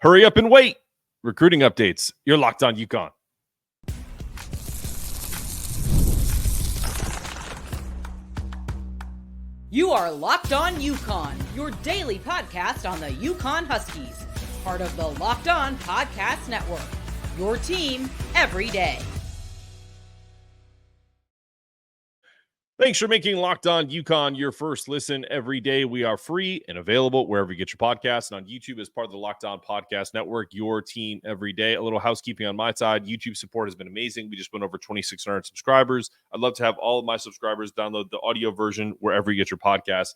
Hurry up and wait. Recruiting updates. You're Locked On UConn. You are Locked On UConn, your daily podcast on the UConn Huskies, part of the Locked On Podcast Network, your team every day. Thanks for making Locked On UConn your first listen every day. We are free and available wherever you get your podcasts, and on YouTube as part of the Locked On Podcast Network, your team every day. A little housekeeping on my side. YouTube support has been amazing. We just went over 2,600 subscribers. I'd love to have all of my subscribers download the audio version wherever you get your podcast.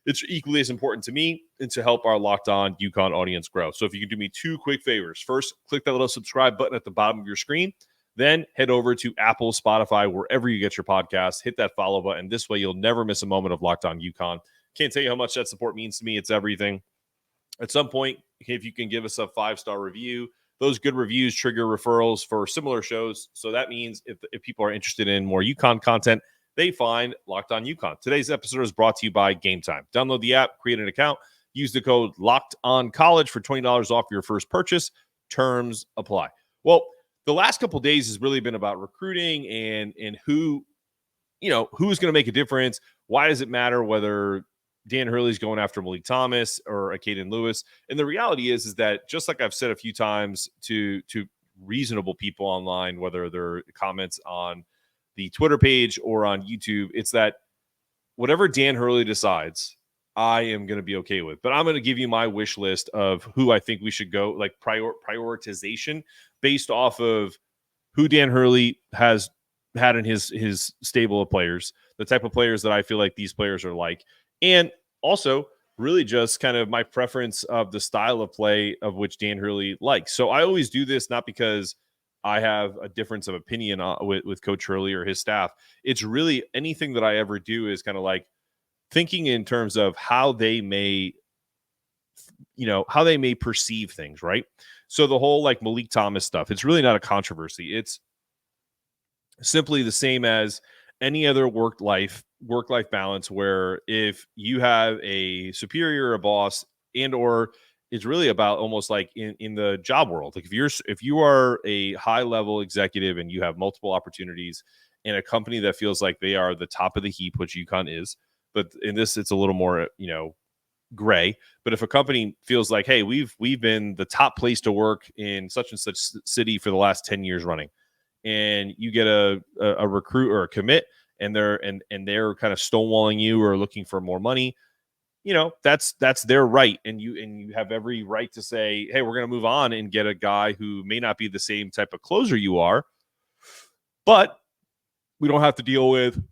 It's equally as important to me and to help our Locked On UConn audience grow. So if you can do me two quick favors. First, click that little subscribe button at the bottom of your screen. Then head over to Apple, Spotify, wherever you get your podcasts. Hit that follow button. This way, you'll never miss a moment of Locked On UConn. Can't tell you how much that support means to me. It's everything. At some point, if you can give us a 5-star review, those good reviews trigger referrals for similar shows. So that means if people are interested in more UConn content, they find Locked On UConn. Today's episode is brought to you by Game Time. Download the app, create an account, use the code LOCKEDONCollege for $20 off your first purchase. Terms apply. Well, the last couple of days has really been about recruiting and who, who's going to make a difference. Why does it matter whether Dan Hurley's going after Meleek Thomas or Acaden Lewis? And the reality is that just like I've said a few times to reasonable people online, whether they're comments on the Twitter page or on YouTube, it's that whatever Dan Hurley decides, I am going to be okay with. But I'm going to give you my wish list of who I think we should go, like prioritization based off of who Dan Hurley has had in his stable of players, the type of players that I feel like these players are like, and also really just kind of my preference of the style of play of which Dan Hurley likes. So I always do this not because I have a difference of opinion with Coach Hurley or his staff. It's really anything that I ever do is kind of like thinking in terms of how they may perceive things, right? So the whole like Meleek Thomas stuff, it's really not a controversy. It's simply the same as any other work-life balance, where if you have a superior, a boss, and or it's really about almost like in the job world. Like if you are a high-level executive and you have multiple opportunities in a company that feels like they are the top of the heap, which UConn is, but in this, it's a little more, gray. But if a company feels like, hey, we've been the top place to work in such and such city for the last 10 years running, and you get a recruit or a commit, and they're kind of stonewalling you or looking for more money, that's their right, and you have every right to say, hey, we're going to move on and get a guy who may not be the same type of closer you are, but we don't have to deal with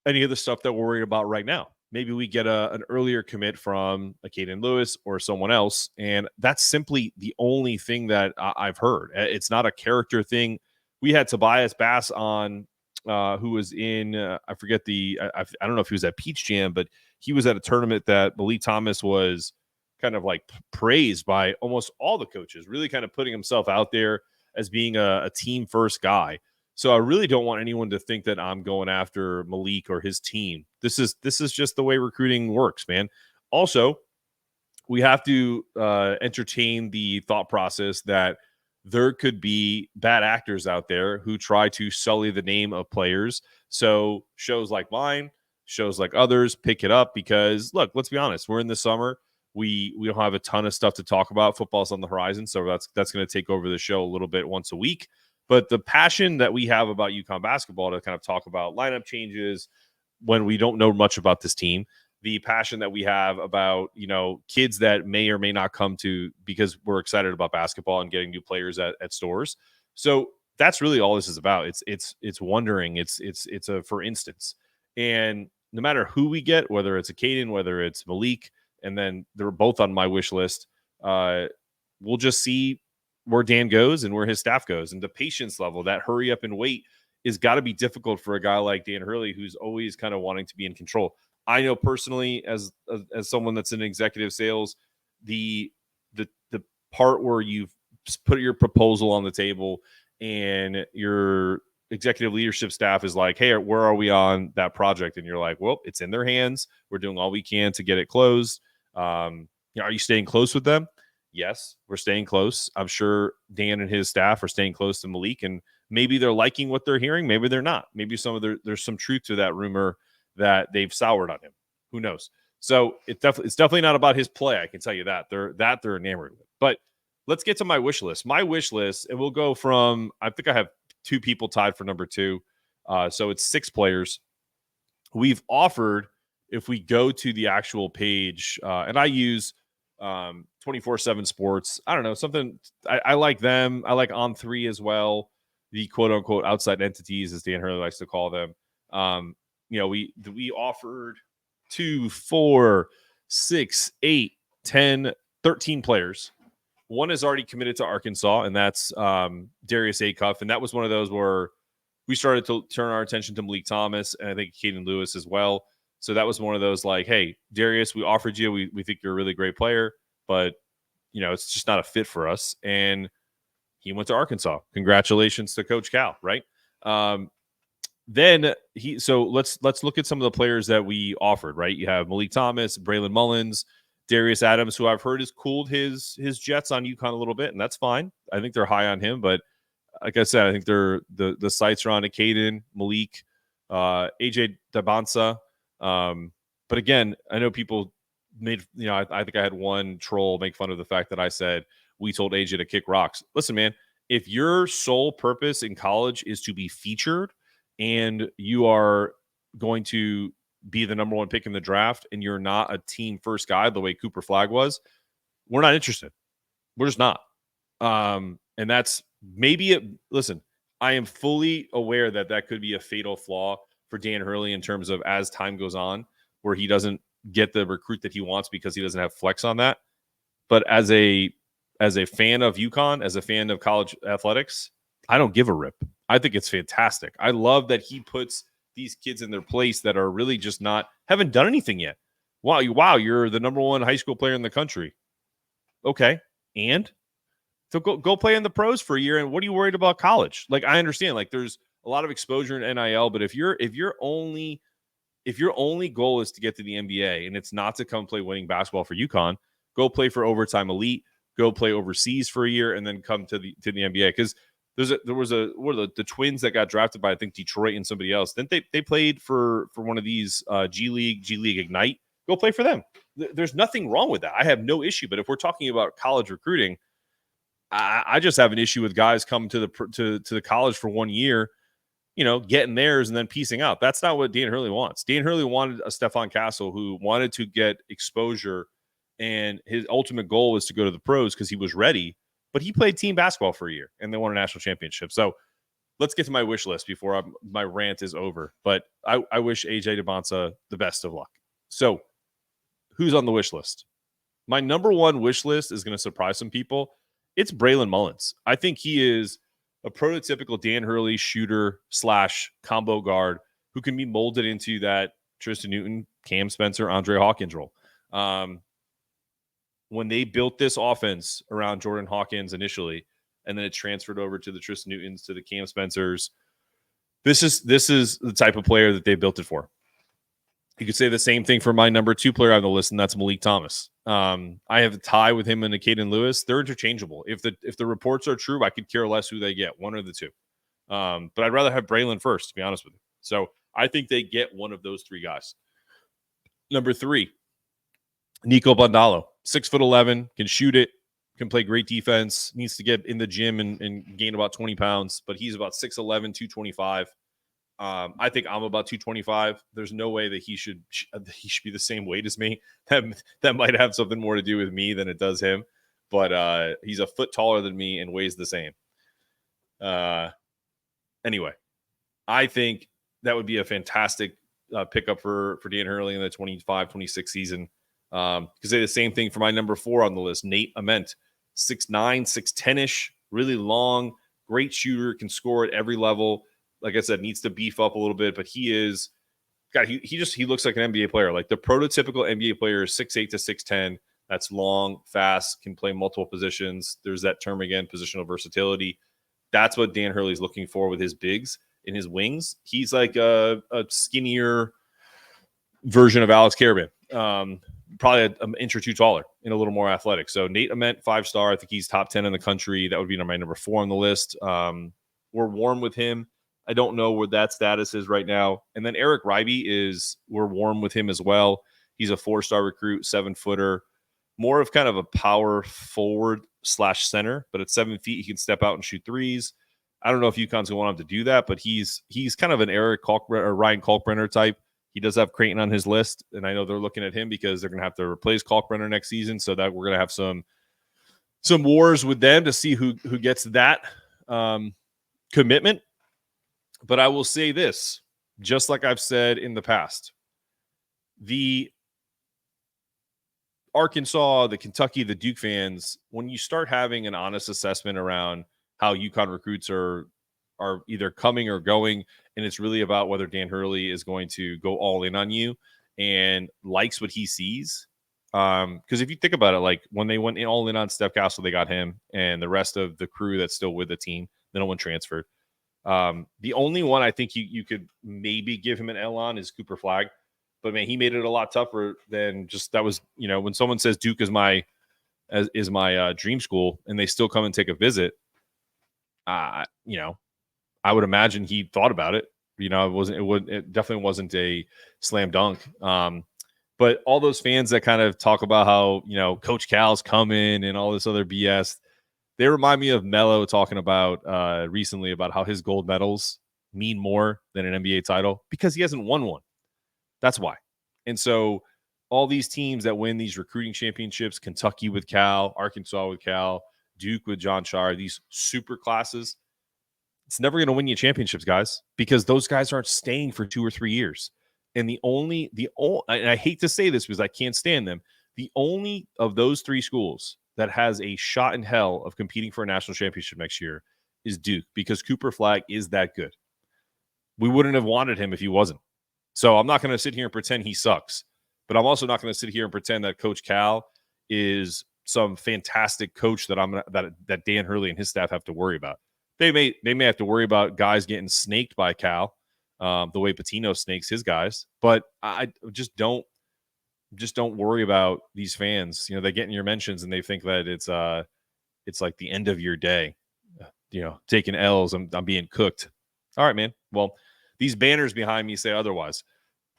any of the stuff that we're worried about right now. Maybe we get an earlier commit from Acaden Lewis or someone else, and that's simply the only thing that I've heard. It's not a character thing. We had Tobias Bass on, who was in, I forget I don't know if he was at Peach Jam, but he was at a tournament that Meleek Thomas was kind of like praised by almost all the coaches, really kind of putting himself out there as being a team first guy. So I really don't want anyone to think that I'm going after Meleek or his team. This is just the way recruiting works, man. Also, we have to entertain the thought process that there could be bad actors out there who try to sully the name of players. So shows like mine, shows like others pick it up because, look, let's be honest. We're in the summer. We don't have a ton of stuff to talk about. Football's on the horizon, so that's going to take over the show a little bit once a week. But the passion that we have about UConn basketball to kind of talk about lineup changes when we don't know much about this team, the passion that we have about, kids that may or may not come to because we're excited about basketball and getting new players at stores. So that's really all this is about. It's wondering. It's a for instance. And no matter who we get, whether it's Acaden, whether it's Meleek, and then they're both on my wish list, we'll just see where Dan goes and where his staff goes. And the patience level, that hurry up and wait, is got to be difficult for a guy like Dan Hurley, who's always kind of wanting to be in control. I know personally, as someone that's in executive sales, the part where you've put your proposal on the table and your executive leadership staff is like, hey, where are we on that project? And you're like, well, it's in their hands. We're doing all we can to get it closed. Are you staying close with them? Yes, we're staying close. I'm sure Dan and his staff are staying close to Meleek, and maybe they're liking what they're hearing. Maybe they're not. Maybe there's some truth to that rumor that they've soured on him. Who knows? So it's definitely not about his play. I can tell you that they're enamored with. But let's get to my wish list. My wish list, and we'll go from, I think I have 2 people tied for number 2. So it's 6 players. We've offered, if we go to the actual page, and I use 24/7 Sports. I don't know, something I like them. I like On3 as well. The quote unquote outside entities, as Dan Hurley likes to call them. We offered 2, 4, 6, 8, 10, 13 players. One is already committed to Arkansas, and that's Darius Acuff. And that was one of those where we started to turn our attention to Meleek Thomas, and I think Acaden Lewis as well. So that was one of those like, hey, Darius, we offered you. We think you're a really great player, but, it's just not a fit for us. And he went to Arkansas. Congratulations to Coach Cal, right? So let's look at some of the players that we offered, right? You have Meleek Thomas, Braylon Mullins, Darius Adams, who I've heard has cooled his jets on UConn a little bit, and that's fine. I think they're high on him, but like I said, I think they're the sights are on Acaden, Meleek, AJ Dabansa. But again, I know people made, I think I had one troll make fun of the fact that I said we told AJ to kick rocks. Listen, man, if your sole purpose in college is to be featured and you are going to be the number 1 pick in the draft and you're not a team first guy the way Cooper Flagg was, we're not interested. We're just not. And that's maybe it. Listen, I am fully aware that could be a fatal flaw for Dan Hurley in terms of as time goes on, where he doesn't get the recruit that he wants because he doesn't have flex on that. But as a fan of UConn, as a fan of college athletics, I don't give a rip. I think it's fantastic. I love that he puts these kids in their place that are really just haven't done anything yet. Wow, you're the number 1 high school player in the country. Okay, and so go play in the pros for a year. And what are you worried about college? Like, I understand, like, there's a lot of exposure in NIL, but if your only goal is to get to the NBA and it's not to come play winning basketball for UConn, go play for Overtime Elite, go play overseas for a year, and then come to the NBA. Because there was the twins that got drafted by, I think, Detroit and somebody else. Then they played for one of these G League Ignite. Go play for them. There's nothing wrong with that. I have no issue. But if we're talking about college recruiting, I just have an issue with guys coming to the college for 1 year, getting theirs and then piecing out. That's not what Dan Hurley wants. Dan Hurley wanted a Stephon Castle who wanted to get exposure, and his ultimate goal was to go to the pros because he was ready. But he played team basketball for a year, and they won a national championship. So let's get to my wish list before my rant is over. But I wish AJ Dabansa the best of luck. So who's on the wish list? My number 1 wish list is going to surprise some people. It's Braylon Mullins. I think he is a prototypical Dan Hurley shooter / combo guard who can be molded into that Tristan Newton, Cam Spencer, Andre Hawkins role. When they built this offense around Jordan Hawkins initially, and then it transferred over to the Tristan Newtons, to the Cam Spencers, this is the type of player that they built it for. You could say the same thing for my number 2 player on the list, and that's Meleek Thomas. I have a tie with him and Acaden Lewis. They're interchangeable. If the reports are true, I could care less who they get, one or the 2. But I'd rather have Braylon first, to be honest with you. So I think they get one of those 3 guys. Number 3, Niko Bundalo, 6'11", can shoot it, can play great defense, needs to get in the gym and gain about 20 pounds, but he's about 6'11", 225. I think I'm about 225. There's no way that he should be the same weight as me. That might have something more to do with me than it does him. But he's a foot taller than me and weighs the same. Anyway, I think that would be a fantastic pickup for Dan Hurley in the 25-26 season. Because say the same thing for my number 4 on the list, Nate Ament, 6'9", 6'10-ish, really long, great shooter, can score at every level. Like I said, needs to beef up a little bit, but he looks like an NBA player. Like the prototypical NBA player is 6'8" to 6'10". That's long, fast, can play multiple positions. There's that term again, positional versatility. That's what Dan Hurley's looking for with his bigs and his wings. He's like a skinnier version of Alex Carabin. probably an inch or two taller and a little more athletic. So Nate Ament, 5-star. I think he's top 10 in the country. That would be my number 4 on the list. We're warm with him. I don't know where that status is right now. And then Eric Reibe we're warm with him as well. He's a 4-star recruit, 7-footer, more of kind of a power forward / center, but at 7 feet, he can step out and shoot threes. I don't know if UConn's going to want him to do that, but he's kind of an Ryan Kalkbrenner type. He does have Creighton on his list, and I know they're looking at him because they're going to have to replace Kalkbrenner next season, so that we're going to have some wars with them to see who gets that commitment. But I will say this, just like I've said in the past, the Arkansas, the Kentucky, the Duke fans, when you start having an honest assessment around how UConn recruits are either coming or going, and it's really about whether Dan Hurley is going to go all in on you and likes what he sees. Because if you think about it, like when they went all in on Steph Castle, they got him and the rest of the crew that's still with the team. Then no one transferred. The only one I think you could maybe give him an L on is Cooper Flagg. But man, he made it a lot tougher than just that was, when someone says Duke is my dream school and they still come and take a visit, I would imagine he thought about it. It definitely wasn't a slam dunk. But all those fans that kind of talk about how, Coach Cal's coming and all this other BS, they remind me of Melo talking about recently about how his gold medals mean more than an NBA title because he hasn't won one. That's why. And so all these teams that win these recruiting championships, Kentucky with Cal, Arkansas with Cal, Duke with John Shire, these super classes, it's never going to win you championships, guys, because those guys aren't staying for 2 or 3 years. And the only, and I hate to say this because I can't stand them, the only of those 3 schools that has a shot in hell of competing for a national championship next year is Duke, because Cooper Flagg is that good. We wouldn't have wanted him if he wasn't. So I'm not going to sit here and pretend he sucks, but I'm also not going to sit here and pretend that Coach Cal is some fantastic coach that Dan Hurley and his staff have to worry about. They may have to worry about guys getting snaked by Cal, the way Pitino snakes his guys, but I just don't worry about these fans. They get in your mentions and they think that it's like the end of your day. Taking L's, I'm being cooked. All right, man. Well, these banners behind me say otherwise.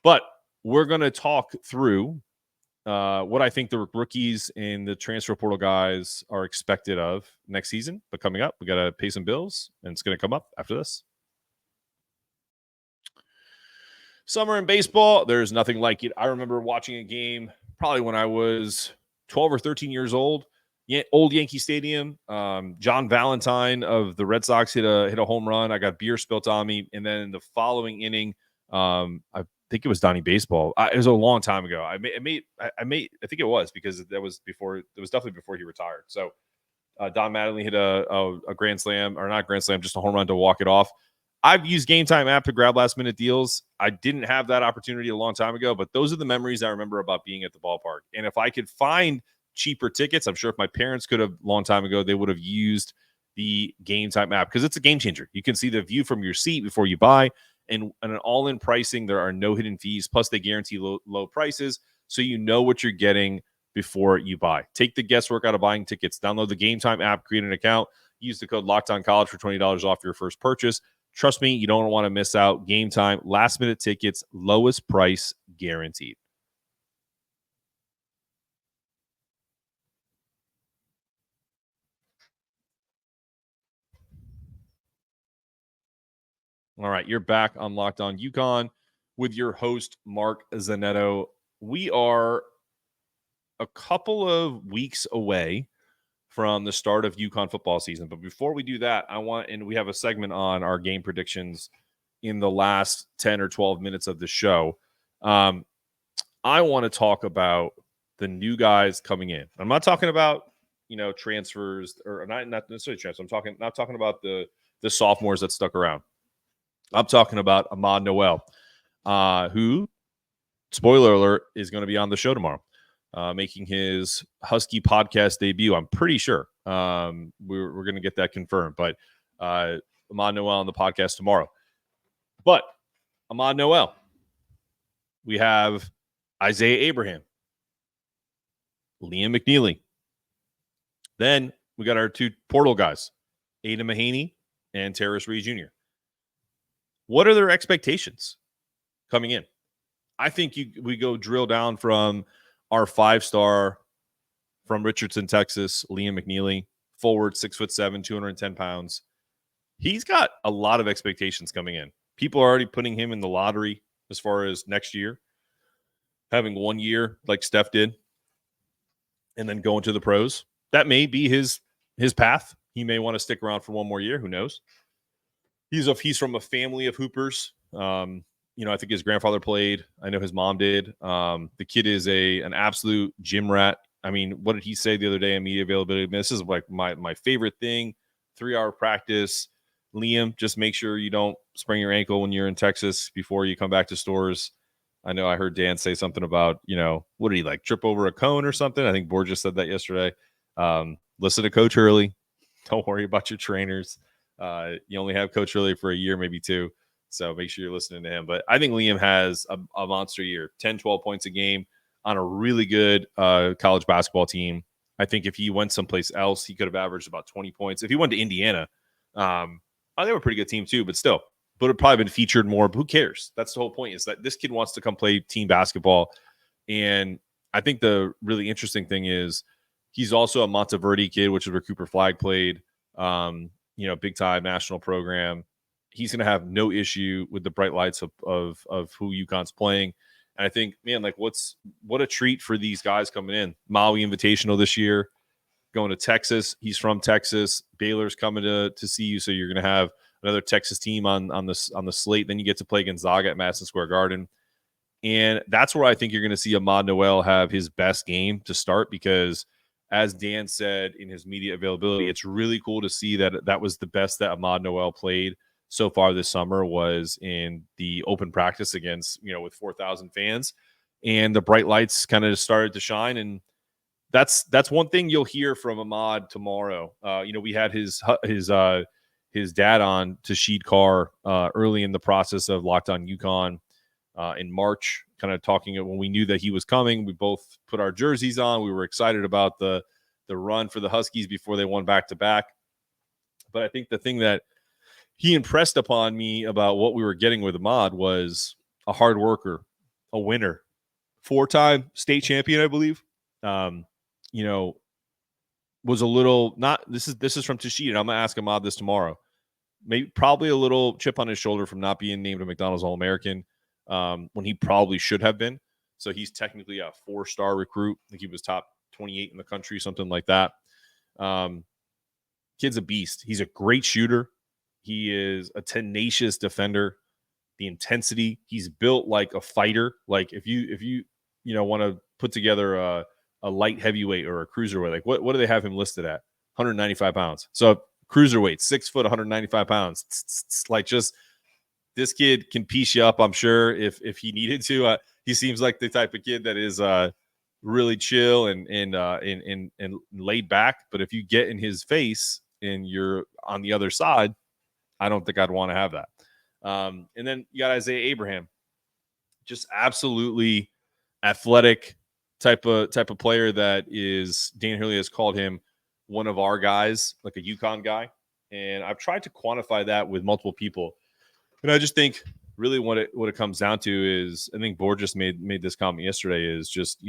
But we're going to talk through what I think the rookies and the transfer portal guys are expected of next season. But coming up, we got to pay some bills, and it's going to come up after this. Summer in baseball, there's nothing like it. I remember watching a game probably when I was 12 or 13 years old. Old Yankee Stadium. John Valentine of the Red Sox hit a home run. I got beer spilt on me, and then in the following inning, I think it was Donnie Baseball. It was a long time ago. I think it was because that was before. It was definitely before he retired. So Don Mattingly hit a grand slam, or not grand slam, just a home run to walk it off. I've used Game Time app to grab last minute deals. I didn't have that opportunity a long time ago, but those are the memories I remember about being at the ballpark. And if I could find cheaper tickets, I'm sure if my parents could have a long time ago, they would have used the Game Time app because it's a game changer. You can see the view from your seat before you buy, and an all-in pricing. There are no hidden fees. Plus, they guarantee low prices, so you know what you're getting before you buy. Take the guesswork out of buying tickets. Download the Game Time app, create an account, use the code LOCKEDONCollege for $20 off your first purchase. Trust me, you don't want to miss out. Game Time, last-minute tickets, lowest price guaranteed. All right, you're back on Locked On UConn with your host, Mark Zanetto. We are a couple of weeks away from the start of UConn football season. But before we do that, we have a segment on our game predictions in the last 10 or 12 minutes of the show. I want to talk about the new guys coming in. I'm not talking about, transfers, or not necessarily transfers. I'm not talking about the sophomores that stuck around. I'm talking about Ahmad Noel, who, spoiler alert, is going to be on the show tomorrow, making his Husky podcast debut. I'm pretty sure we're going to get that confirmed. But Ahmad Noel on the podcast tomorrow. But Ahmad Noel, we have Isaiah Abraham, Liam McNeely. Then we got our two portal guys, Aiden Mahaney and Terrace Reed Jr. What are their expectations coming in? I think we go drill down from our 5-star from Richardson, Texas, Liam McNeely, forward, 6'7", 210 pounds. He's got a lot of expectations coming in. People are already putting him in the lottery as far as next year, having 1 year like Steph did, and then going to the pros. That may be his path. He may want to stick around for 1 more year. Who knows? He's from a family of hoopers. I think his grandfather played. I know his mom did. The kid is an absolute gym rat. I mean, what did he say the other day in media availability? I mean, this is like my favorite thing. 3-hour practice. Liam, just make sure you don't sprain your ankle when you're in Texas before you come back to stores. I know I heard Dan say something about, what did he like, trip over a cone or something? I think Borges said that yesterday. Listen to Coach Hurley. Don't worry about your trainers. You only have Coach Hurley for a year, maybe 2. So make sure you're listening to him. But I think Liam has a monster year, 10, 12 points a game on a really good college basketball team. I think if he went someplace else, he could have averaged about 20 points. If he went to Indiana, they were a pretty good team too, but still, would have probably been featured more. But who cares? That's the whole point, is that this kid wants to come play team basketball. And I think the really interesting thing is he's also a Monteverde kid, which is where Cooper Flag played, big time national program. He's going to have no issue with the bright lights of who UConn's playing. And I think, man, like what a treat for these guys coming in. Maui Invitational this year, going to Texas. He's from Texas. Baylor's coming to see you, so you're going to have another Texas team on the slate. Then you get to play Gonzaga at Madison Square Garden. And that's where I think you're going to see Ahmad Noel have his best game to start, because as Dan said in his media availability, it's really cool to see that was the best that Ahmad Noel played so far this summer, was in the open practice against, with 4,000 fans, and the bright lights kind of started to shine. And that's one thing you'll hear from Ahmad tomorrow. We had his dad on, Tashid Carr, early in the process of Locked On UConn in March, kind of talking when we knew that he was coming. We both put our jerseys on. We were excited about the run for the Huskies before they won back-to-back. But I think the thing that he impressed upon me about what we were getting with Ahmad was a hard worker, a winner, 4-time state champion, I believe. Was a little not. This is from Tashid, and I'm gonna ask Ahmad this tomorrow. Probably a little chip on his shoulder from not being named a McDonald's All-American when he probably should have been. So he's technically a 4-star recruit. I think he was top 28 in the country, something like that. Kid's a beast. He's a great shooter. He is a tenacious defender. The intensity, he's built like a fighter. Like if you want to put together a light heavyweight or a cruiserweight, like what do they have him listed at? 195 pounds. So cruiserweight, 6 foot, 195 pounds. Like, just this kid can piece you up, I'm sure, if he needed to. He seems like the type of kid that is really chill and laid back. But if you get in his face and you're on the other side, I don't think I'd want to have that. And then you got Isaiah Abraham, just absolutely athletic type of player that is, Dan Hurley has called him one of our guys, like a UConn guy. And I've tried to quantify that with multiple people. And I just think really what it comes down to is, I think Borges made this comment yesterday, is just,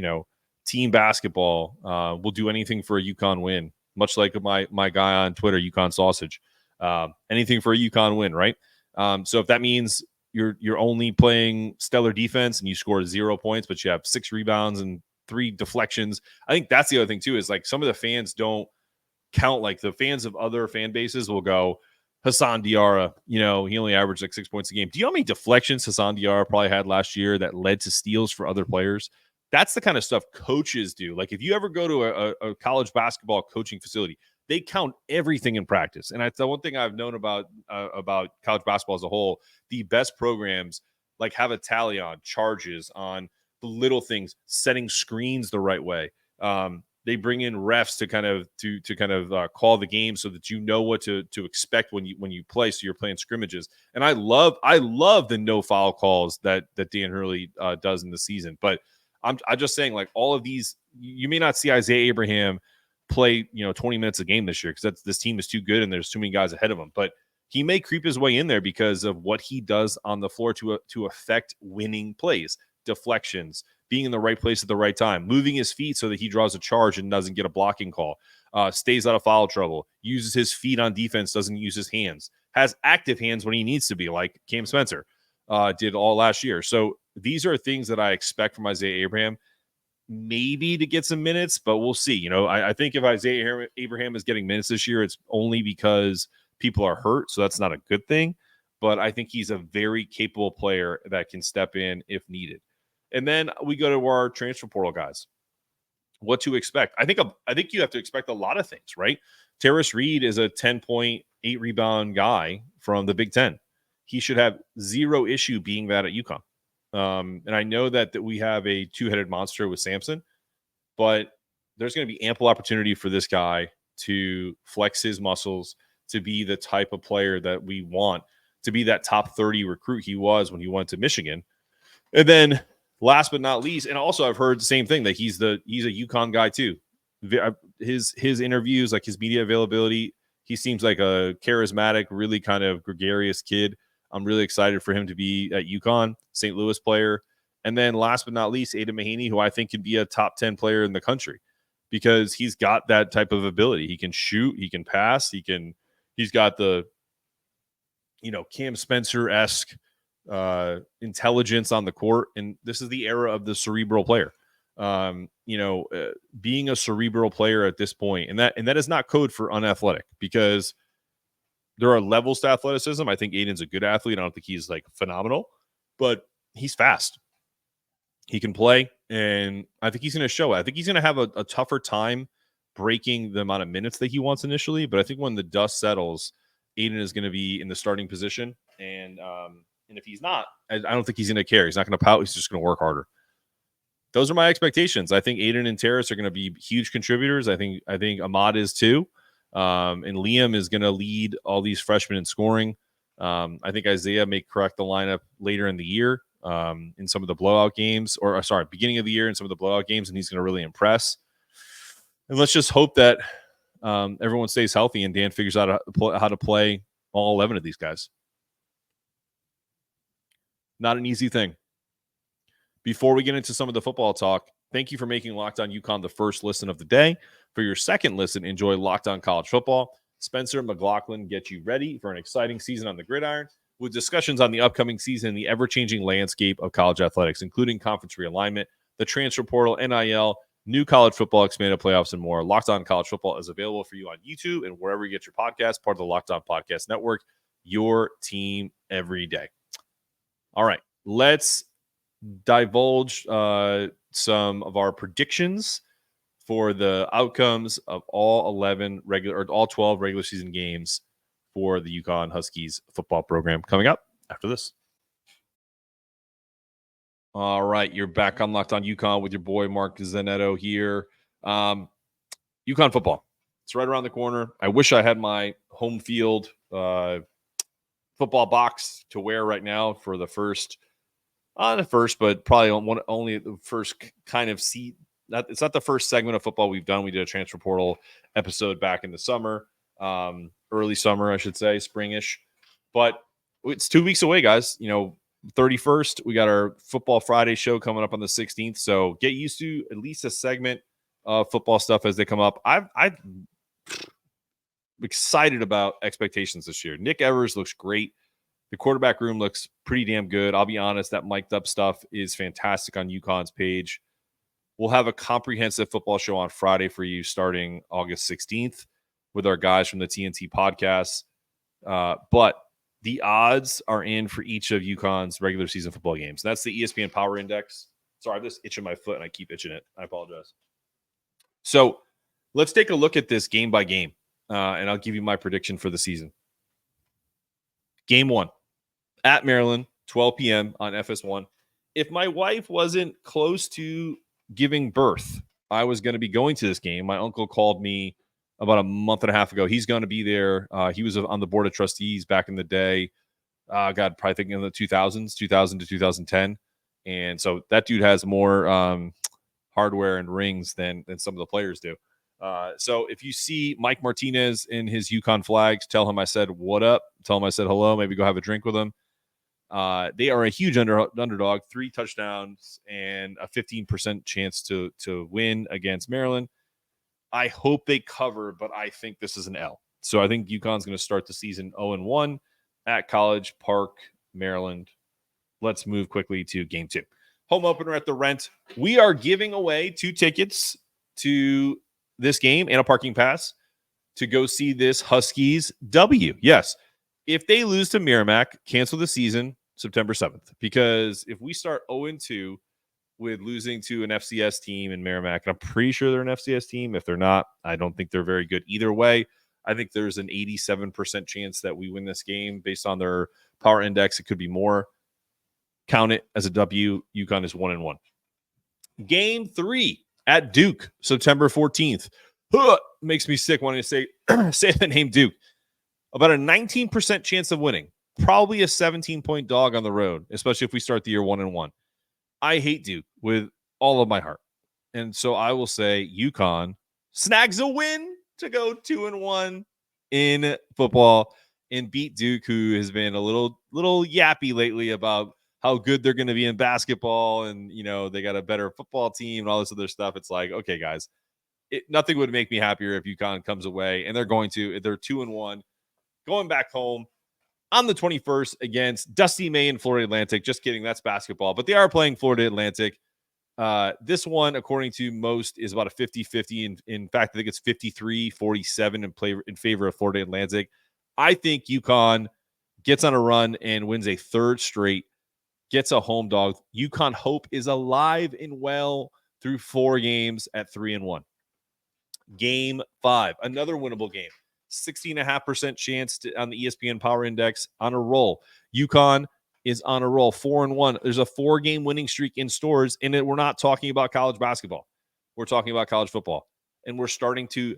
team basketball will do anything for a UConn win, much like my guy on Twitter, UConn Sausage. Anything for a UConn win, right? So if that means you're only playing stellar defense and you score 0 points, but you have 6 rebounds and 3 deflections, I think that's the other thing too, is like some of the fans don't count. Like the fans of other fan bases will go, Hassan Diarra, he only averaged like 6 points a game. Do you know how many deflections Hassan Diarra probably had last year that led to steals for other players? That's the kind of stuff coaches do. Like if you ever go to a college basketball coaching facility, they count everything in practice. And that's the one thing I've known about college basketball as a whole. The best programs like have a tally on charges, on the little things, setting screens the right way. They bring in refs to kind of call the game so that you know what to expect when you play. So you're playing scrimmages. And I love the no foul calls that Dan Hurley does in the season. But I'm just saying, like, all of these, you may not see Isaiah Abraham play, 20 minutes a game this year because this team is too good and there's too many guys ahead of him. But he may creep his way in there because of what he does on the floor to affect winning plays, deflections, being in the right place at the right time, moving his feet so that he draws a charge and doesn't get a blocking call, stays out of foul trouble, uses his feet on defense, doesn't use his hands, has active hands when he needs to be, like Cam Spencer did all last year. So these are things that I expect from Isaiah Abraham, maybe to get some minutes, but we'll see. I think if Isaiah Abraham is getting minutes this year, it's only because people are hurt, so that's not a good thing. But I think he's a very capable player that can step in if needed. And then we go to our transfer portal guys. What to expect? I think you have to expect a lot of things, right? Terrace Reed is a 10.8 rebound guy from the Big Ten. He should have zero issue being that at UConn. And I know that we have a two-headed monster with Sampson, but there's going to be ample opportunity for this guy to flex his muscles, to be the type of player that we want, to be that top 30 recruit he was when he went to Michigan. And then last but not least, and also I've heard the same thing, that he's a UConn guy too. His interviews, like his media availability, he seems like a charismatic, really kind of gregarious kid. I'm really excited for him to be at UConn, St. Louis player. And then last but not least, Aiden Mahaney, who I think can be a top 10 player in the country because he's got that type of ability. He can shoot, he can pass, he's got the, Cam Spencer-esque intelligence on the court. And this is the era of the cerebral player. Being a cerebral player at this point, and that is not code for unathletic, because there are levels to athleticism. I think Aiden's a good athlete. I don't think he's like phenomenal, but he's fast. He can play, and I think he's going to show it. I think he's going to have a tougher time breaking the amount of minutes that he wants initially, but I think when the dust settles, Aiden is going to be in the starting position, and if he's not, I don't think he's going to care. He's not going to pout. He's just going to work harder. Those are my expectations. I think Aiden and Terrace are going to be huge contributors. I think Ahmad is too. And Liam is going to lead all these freshmen in scoring. I think Isaiah may correct the lineup later in the year in some of the blowout games, beginning of the year in some of the blowout games, and he's going to really impress. And let's just hope that everyone stays healthy and Dan figures out how to play all 11 of these guys. Not an easy thing. Before we get into some of the football talk, thank you for making Locked On UConn the first listen of the day. For your second listen, enjoy Locked On College Football. Spencer McLaughlin gets you ready for an exciting season on the gridiron with discussions on the upcoming season and the ever-changing landscape of college athletics, including conference realignment, the transfer portal, NIL, new college football, expanded playoffs, and more. Locked On College Football is available for you on YouTube and wherever you get your podcast, part of the Locked On Podcast Network, your team every day. All right, let's divulge some of our predictions for the outcomes of all 12 regular season games for the UConn Huskies football program coming up after this. All right, you're back on Locked On UConn with your boy Mark Zanetto here. UConn football, it's right around the corner. I wish I had my home field football box to wear right now for the first, but probably only the first kind of seat. It's not the first segment of football we've done. We did a transfer portal episode back in the summer, early summer, I should say, springish. But it's 2 weeks away, guys. 31st, we got our Football Friday show coming up on the 16th. So get used to at least a segment of football stuff as they come up. I'm excited about expectations this year. Nick Evers looks great. The quarterback room looks pretty damn good. I'll be honest, that mic'd up stuff is fantastic on UConn's page. We'll have a comprehensive football show on Friday for you starting August 16th with our guys from the TNT podcast. But the odds are in for each of UConn's regular season football games. That's the ESPN Power Index. Sorry, I'm just itching my foot and I keep itching it. I apologize. So let's take a look at this game by game, and I'll give you my prediction for the season. Game 1, at Maryland, 12 p.m. on FS1. If my wife wasn't close to giving birth, I was going to be going to this game. My uncle called me about a month and a half ago. He's going to be there. He was on the board of trustees back in the day. Probably thinking in the 2000s, 2000 to 2010. And so that dude has more hardware and rings than some of the players do. So if you see Mike Martinez in his UConn flags, tell him I said what up. Tell him I said hello. Maybe go have a drink with him. They are a huge underdog, 3 touchdowns and a 15% chance to win against Maryland. I hope they cover, but I think this is an L. So I think UConn's going to start the season 0-1 at College Park, Maryland. Let's move quickly to game 2. Home opener at the Rent. We are giving away 2 tickets to this game and a parking pass to go see this Huskies W. Yes. If they lose to Merrimack, cancel the season September 7th. Because if we start 0-2 with losing to an FCS team in Merrimack, and I'm pretty sure they're an FCS team. If they're not, I don't think they're very good either way. I think there's an 87% chance that we win this game based on their power index. It could be more. Count it as a W. UConn is 1-1. Game 3 at Duke, September 14th. Makes me sick wanting to say the name Duke. About a 19% chance of winning. Probably a 17-point dog on the road, especially if we start the year 1-1. I hate Duke with all of my heart. And so I will say UConn snags a win to go 2-1 in football and beat Duke, who has been a little yappy lately about how good they're going to be in basketball. And, you know, they got a better football team and all this other stuff. It's like, okay, guys, nothing would make me happier if UConn comes away, and they're 2-1, going back home on the 21st against Dusty May and Florida Atlantic. Just kidding. That's basketball, but they are playing Florida Atlantic. This one, according to most, is about a 50-50. In fact, I think it's 53-47 in favor of Florida Atlantic. I think UConn gets on a run and wins a 3rd straight, gets a home dog. UConn hope is alive and well through 4 games at 3-1. Game 5, another winnable game. 16.5% chance on the ESPN Power Index, on a roll. UConn is on a roll, 4-1. There's a 4-game winning streak in stores, and we're not talking about college basketball. We're talking about college football. And we're starting to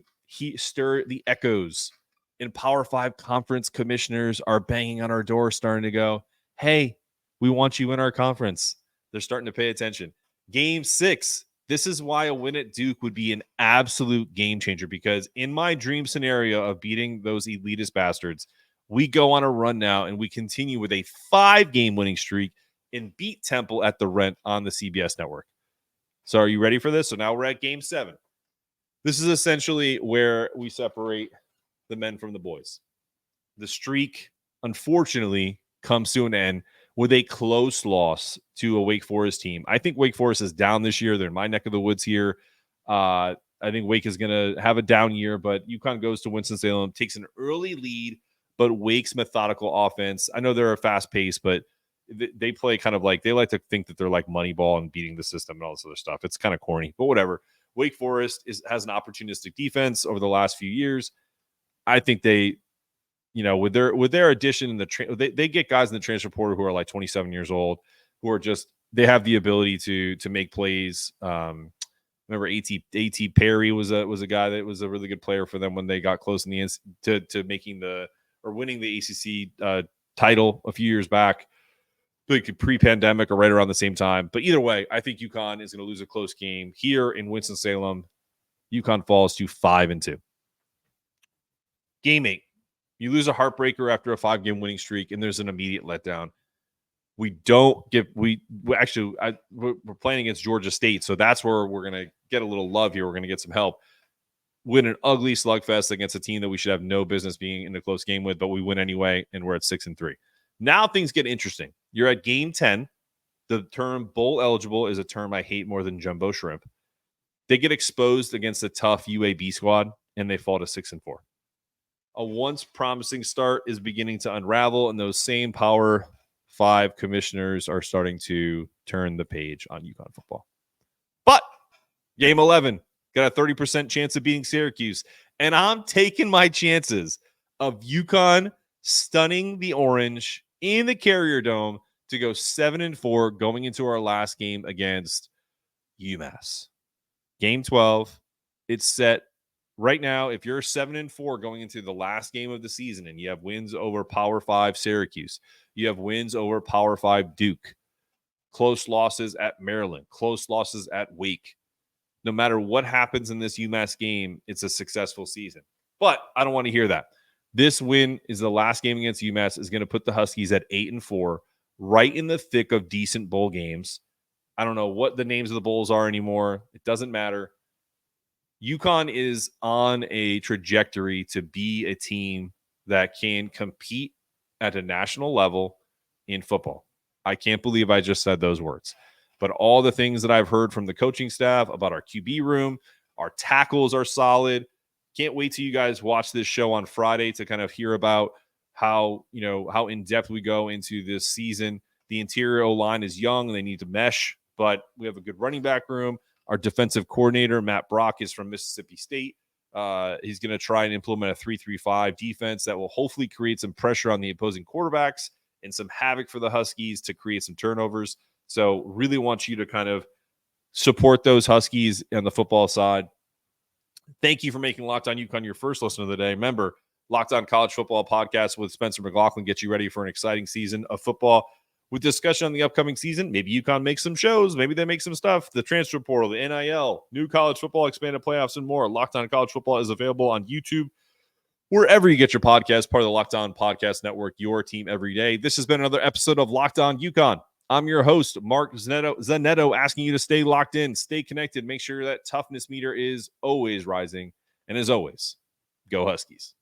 stir the echoes. And Power 5 conference commissioners are banging on our door, starting to go, hey, we want you in our conference. They're starting to pay attention. Game 6. This is why a win at Duke would be an absolute game changer, because in my dream scenario of beating those elitist bastards, we go on a run now and we continue with a 5-game winning streak and beat Temple at the Rent on the CBS network. So are you ready for this? So now we're at game 7. This is essentially where we separate the men from the boys. The streak, unfortunately, comes to an end with a close loss to a Wake Forest team. I think Wake Forest is down this year. They're in my neck of the woods here. I think Wake is going to have a down year, but UConn goes to Winston-Salem, takes an early lead, but Wake's methodical offense, I know they're a fast pace, but they play kind of like, they like to think that they're like Moneyball and beating the system and all this other stuff. It's kind of corny, but whatever. Wake Forest has an opportunistic defense over the last few years. I think they, you know, with their addition in the they get guys in the transfer portal who are like 27 years old, who are just, they have the ability to make plays. Remember A.T. Perry was a guy that was a really good player for them when they got close in the to making winning the ACC title a few years back, like pre-pandemic or right around the same time. But either way, I think UConn is going to lose a close game here in Winston-Salem. UConn falls to 5-2. Game 8. You lose a heartbreaker after a 5-game winning streak, and there's an immediate letdown. We're playing against Georgia State, so that's where we're going to get a little love here. We're going to get some help. Win an ugly slugfest against a team that we should have no business being in a close game with, but we win anyway, and we're at 6-3. Now things get interesting. You're at game 10. The term bowl eligible is a term I hate more than jumbo shrimp. They get exposed against a tough UAB squad, and they fall to 6-4. A once promising start is beginning to unravel, and those same Power 5 commissioners are starting to turn the page on UConn football. But game 11, got a 30% chance of beating Syracuse, and I'm taking my chances of UConn stunning the Orange in the Carrier Dome to go 7-4 going into our last game against UMass. Game 12, it's set. Right now, if you're 7-4 going into the last game of the season and you have wins over Power 5 Syracuse, you have wins over Power 5 Duke, close losses at Maryland, close losses at Wake. No matter what happens in this UMass game, it's a successful season. But I don't want to hear that. This win is the last game against UMass is going to put the Huskies at 8-4, right in the thick of decent bowl games. I don't know what the names of the bowls are anymore. It doesn't matter. UConn is on a trajectory to be a team that can compete at a national level in football. I can't believe I just said those words. But all the things that I've heard from the coaching staff about our QB room, our tackles are solid. Can't wait till you guys watch this show on Friday to kind of hear about how in depth we go into this season. The interior O-line is young and they need to mesh, but we have a good running back room. Our defensive coordinator, Matt Brock, is from Mississippi State. He's going to try and implement a 3-3-5 defense that will hopefully create some pressure on the opposing quarterbacks and some havoc for the Huskies to create some turnovers. So really want you to kind of support those Huskies on the football side. Thank you for making Locked On UConn your first listen of the day. Remember, Locked On College Football Podcast with Spencer McLaughlin gets you ready for an exciting season of football with discussion on the upcoming season. Maybe UConn makes some shows. Maybe they make some stuff. The transfer portal, the NIL, new college football, expanded playoffs, and more. Locked On College Football is available on YouTube, wherever you get your podcast, part of the Locked On Podcast Network, your team every day. This has been another episode of Locked On UConn. I'm your host, Mark Zanetto, asking you to stay locked in, stay connected, make sure that toughness meter is always rising. And as always, go Huskies.